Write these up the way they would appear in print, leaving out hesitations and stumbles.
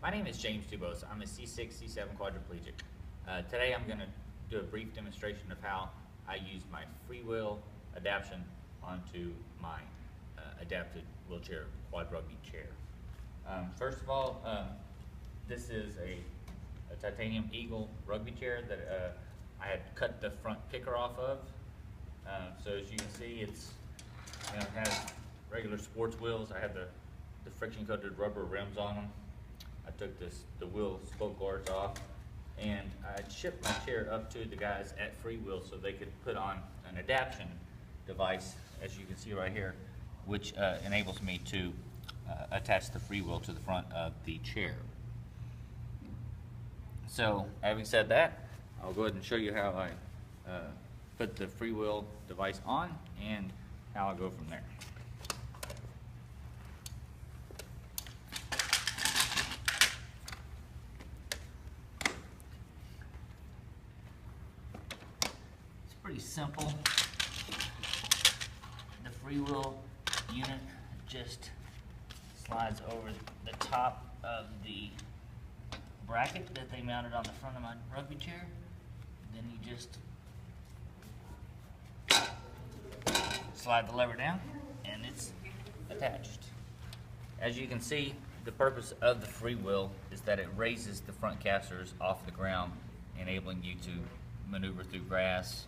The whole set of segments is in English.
My name is James Dubose. I'm a C6, C7 quadriplegic. Today I'm going to do a brief demonstration of how I use my free will adaptation onto my adapted wheelchair quad rugby chair. First of all, this is a titanium Eagle rugby chair that I had cut the front kicker off of. So as you can see, it has regular sports wheels. I have the friction coated rubber rims on them. I took the wheel spoke guards off, and I shipped my chair up to the guys at Free Wheel so they could put on an adaptation device, as you can see right here, which enables me to attach the free wheel to the front of the chair. So, having said that, I'll go ahead and show you how I put the free wheel device on and how I go from there. It's pretty simple. The free wheel unit just slides over the top of the bracket that they mounted on the front of my rugby chair. Then you just slide the lever down and it's attached. As you can see, the purpose of the free wheel is that it raises the front casters off the ground, enabling you to maneuver through grass,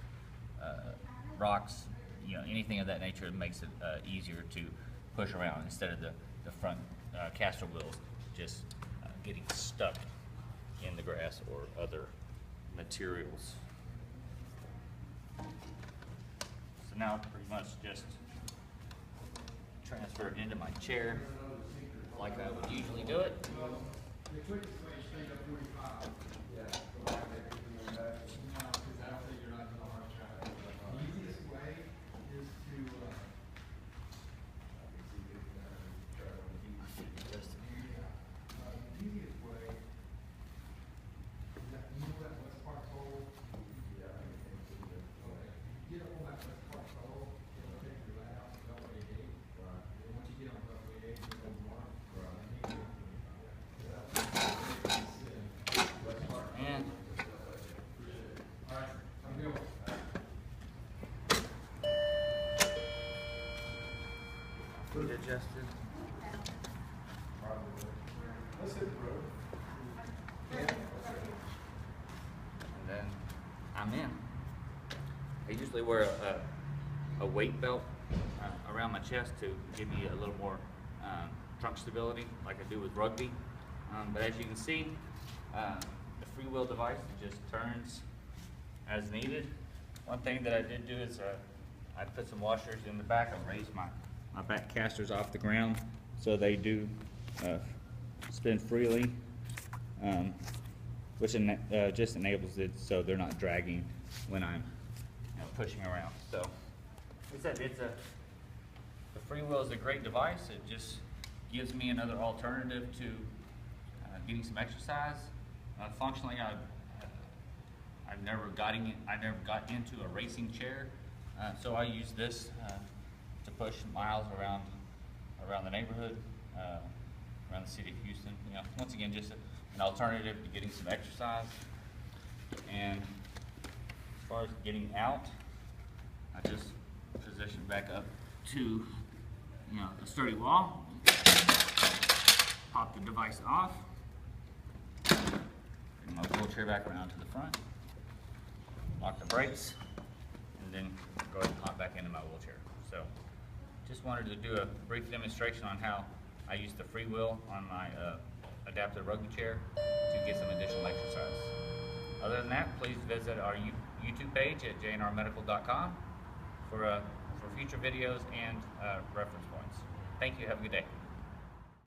rocks, anything of that nature. It makes it easier to push around instead of the front caster wheels just getting stuck in the grass or other materials. So now pretty much just transfer it into my chair like I would usually do it. Feet adjusted. And then I'm in. I usually wear a weight belt around my chest to give me a little more trunk stability, like I do with rugby. But as you can see, the free wheel device just turns as needed. One thing that I did do is I put some washers in the back. I raised my back casters off the ground so they do spin freely, which just enables it so they're not dragging when I'm pushing around. So, like I said, the free wheel is a great device. It just gives me another alternative to getting some exercise. Functionally, I never got into a racing chair, so I use this to push miles around the neighborhood, around the city of Houston. Once again, just an alternative to getting some exercise. And as far as getting out, I just position back up to a sturdy wall, pop the device off, bring my wheelchair back around to the front, lock the brakes, and then go ahead and hop back into my wheelchair. So, just wanted to do a brief demonstration on how I use the free wheel on my adapted rugby chair to get some additional exercise. Other than that, please visit our YouTube page at jrmedical.com for future videos and reference points. Thank you. Have a good day.